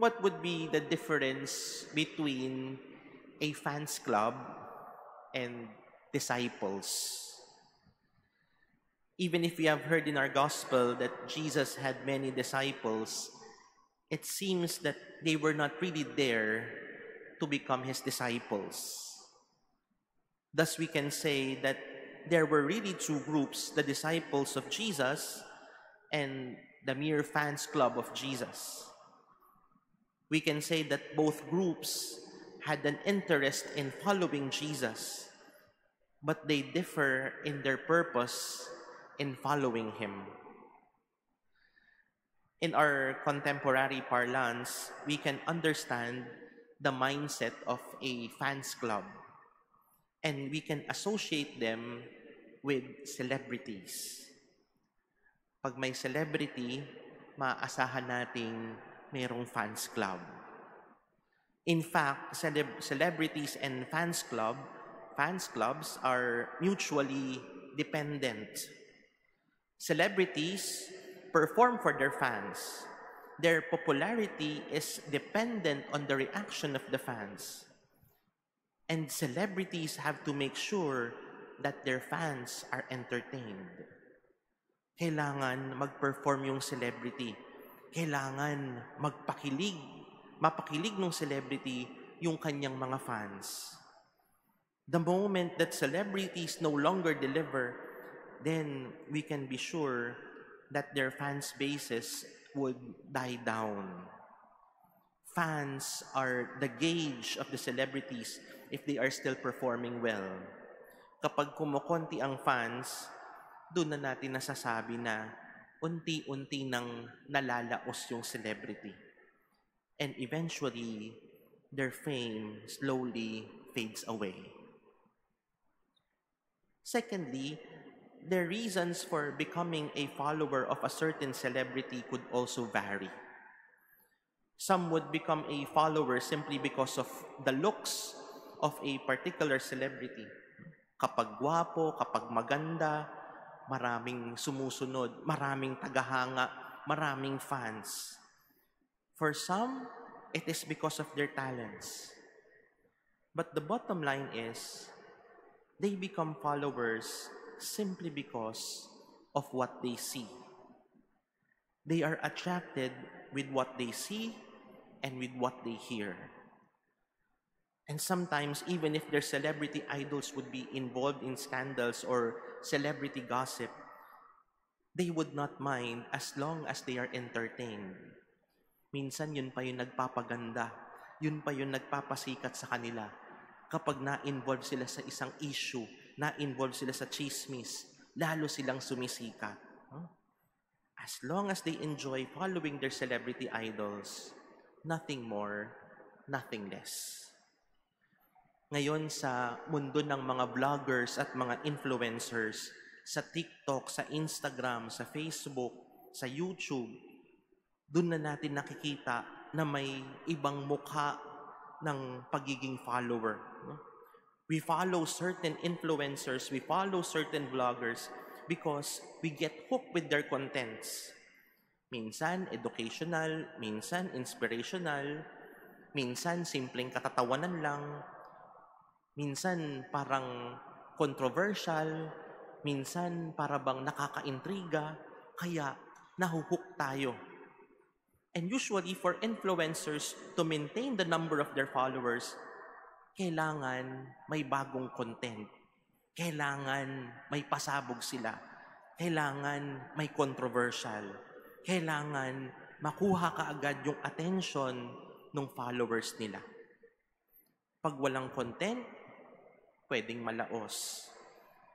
what would be the difference between a fans club and disciples? Even if we have heard in our gospel that Jesus had many disciples, it seems that they were not really there to become his disciples. Thus, we can say that there were really two groups, the disciples of Jesus and the mere fans club of Jesus. We can say that both groups had an interest in following Jesus, but they differ in their purpose in following him. In our contemporary parlance, we can understand the mindset of a fans club, and we can associate them with celebrities. Pag may celebrity, maaasahan nating mayroong fans club. In fact, celebrities and fans clubs are mutually dependent. Celebrities perform for their fans. Their popularity is dependent on the reaction of the fans. And celebrities have to make sure that their fans are entertained. Kailangan mag-perform yung celebrity. Kailangan mapakilig ng celebrity yung kanyang mga fans. The moment that celebrities no longer deliver, then we can be sure that their fans bases would die down. Fans are the gauge of the celebrities if they are still performing well. Kapag kumukonti ang fans, doon na natin nasasabi na unti-unti nang nalalaos yung celebrity. And eventually, their fame slowly fades away. Secondly, the reasons for becoming a follower of a certain celebrity could also vary. Some would become a follower simply because of the looks of a particular celebrity. Kapag gwapo, kapag maganda, maraming sumusunod, maraming tagahanga, maraming fans. For some, it is because of their talents. But the bottom line is, they become followers simply because of what they see. They are attracted with what they see and with what they hear. And sometimes, even if their celebrity idols would be involved in scandals or celebrity gossip, they would not mind as long as they are entertained. Minsan, yun pa yung nagpapaganda. Yun pa yung nagpapasikat sa kanila. Kapag na-involve sila sa isang issue, na-involve sila sa chismis, lalo silang sumisikat. As long as they enjoy following their celebrity idols, nothing more, nothing less. Ngayon sa mundo ng mga vloggers at mga influencers, sa TikTok, sa Instagram, sa Facebook, sa YouTube, doon na natin nakikita na may ibang mukha ng pagiging follower. We follow certain influencers, we follow certain vloggers because we get hooked with their contents. Minsan educational, minsan inspirational, minsan simpleng katatawanan lang, minsan parang controversial, minsan para bang nakakaintriga, kaya nahuhook tayo. And usually for influencers to maintain the number of their followers, kailangan may bagong content. Kailangan may pasabog sila. Kailangan may controversial. Kailangan makuha kaagad yung attention ng followers nila. Pag walang content, pwedeng malaos.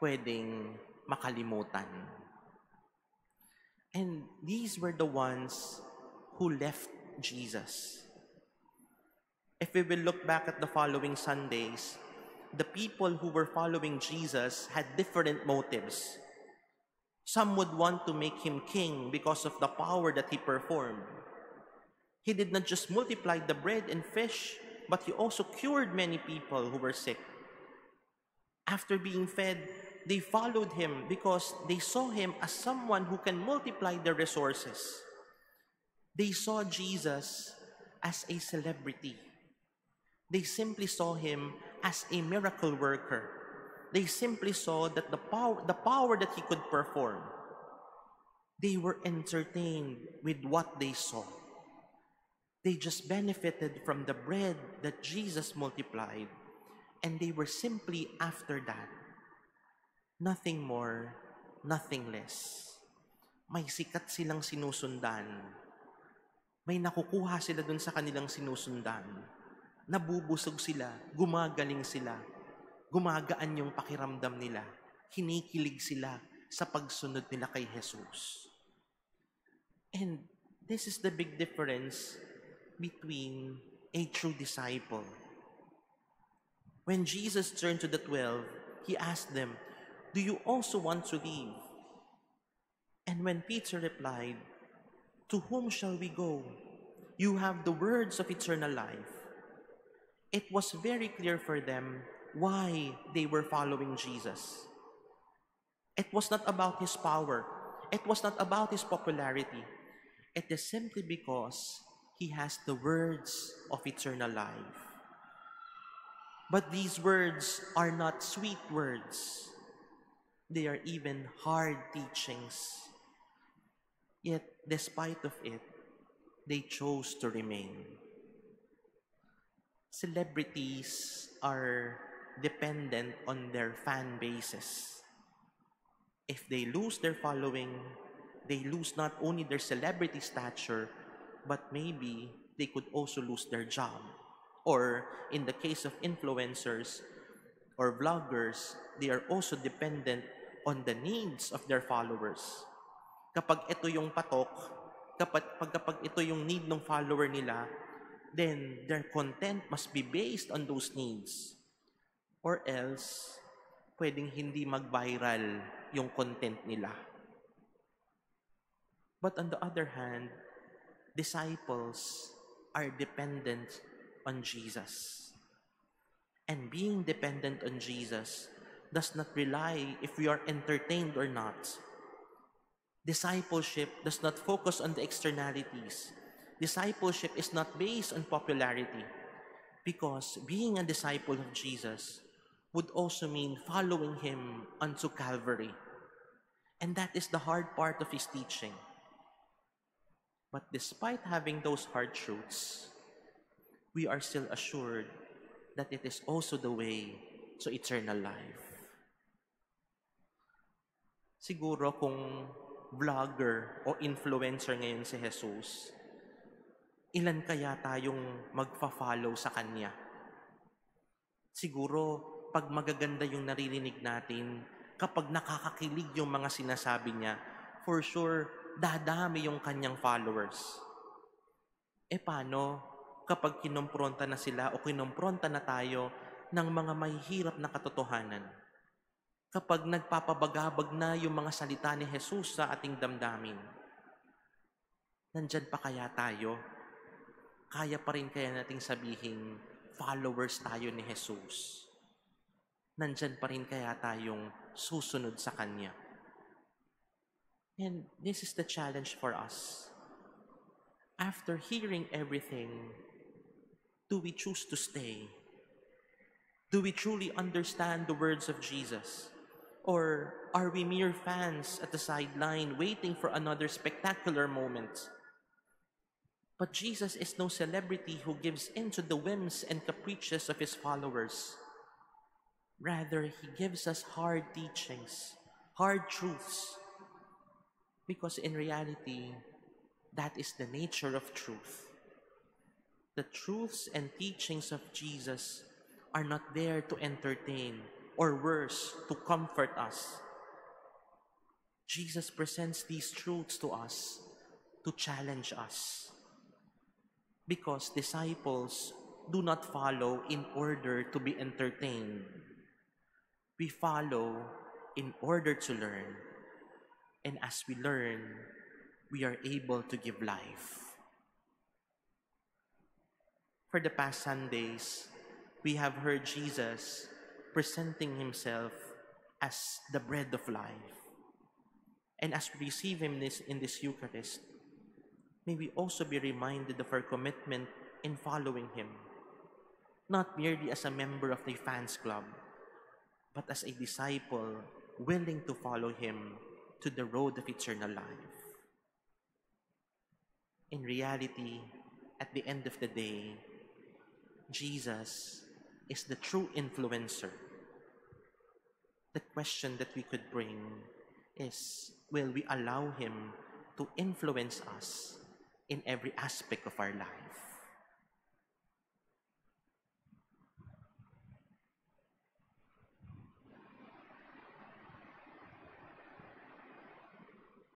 Pwedeng makalimutan. And these were the ones who left Jesus. If we will look back at the following Sundays, the people who were following Jesus had different motives. Some would want to make him king because of the power that he performed. He did not just multiply the bread and fish, but he also cured many people who were sick. After being fed, they followed him because they saw him as someone who can multiply their resources. They saw Jesus as a celebrity. They simply saw him as a miracle worker. They simply saw that the power that he could perform. They were entertained with what they saw. They just benefited from the bread that Jesus multiplied, and they were simply after that. Nothing more, nothing less. May sikat silang sinusundan. May nakukuha sila dun sa kanilang sinusundan. Nabubusog sila, gumagaling sila, gumagaan yung pakiramdam nila, kinikilig sila sa pagsunod nila kay Jesus. And this is the big difference between a true disciple. When Jesus turned to the 12, he asked them, "Do you also want to leave?" And when Peter replied, "To whom shall we go? You have the words of eternal life." It was very clear for them why they were following Jesus. It was not about his power. It was not about his popularity. It is simply because he has the words of eternal life. But these words are not sweet words. They are even hard teachings. Yet, despite of it, they chose to remain. Celebrities are dependent on their fan bases. If they lose their following, they lose not only their celebrity stature, but maybe they could also lose their job. Or in the case of influencers or vloggers, they are also dependent on the needs of their followers. Kapag ito yung patok, kapag ito yung need ng follower nila, then their content must be based on those needs. Or else, pwedeng hindi mag-viral yung content nila. But on the other hand, disciples are dependent on Jesus. And being dependent on Jesus does not rely if we are entertained or not. Discipleship does not focus on the externalities. Discipleship is not based on popularity, because being a disciple of Jesus would also mean following him unto Calvary. And that is the hard part of his teaching. But despite having those hard truths, we are still assured that it is also the way to eternal life. Siguro kung vlogger o influencer ngayon si Jesus, ilan kaya tayong magfa-follow sa kanya? Siguro, pag magaganda yung naririnig natin, kapag nakakakilig yung mga sinasabi niya, for sure, dadami yung kanyang followers. Paano kapag kinompronta na sila o kinompronta na tayo ng mga mahihirap na katotohanan? Kapag nagpapabagabag na yung mga salita ni Jesus sa ating damdamin, nandyan pa kaya tayo? Kaya pa rin kaya nating sabihin, followers tayo ni Jesus? Nandyan pa rin kaya tayong susunod sa Kanya? And this is the challenge for us. After hearing everything, do we choose to stay? Do we truly understand the words of Jesus? Or are we mere fans at the sideline waiting for another spectacular moment? But Jesus is no celebrity who gives in to the whims and caprices of his followers. Rather, he gives us hard teachings, hard truths. Because in reality, that is the nature of truth. The truths and teachings of Jesus are not there to entertain, or worse, to comfort us. Jesus presents these truths to us to challenge us. Because disciples do not follow in order to be entertained. We follow in order to learn. And as we learn, we are able to give life. For the past Sundays, we have heard Jesus presenting himself as the bread of life. And as we receive him in this Eucharist, may we also be reminded of our commitment in following Him, not merely as a member of the fans club, but as a disciple willing to follow Him to the road of eternal life. In reality, at the end of the day, Jesus is the true influencer. The question that we could bring is, will we allow Him to influence us in every aspect of our life?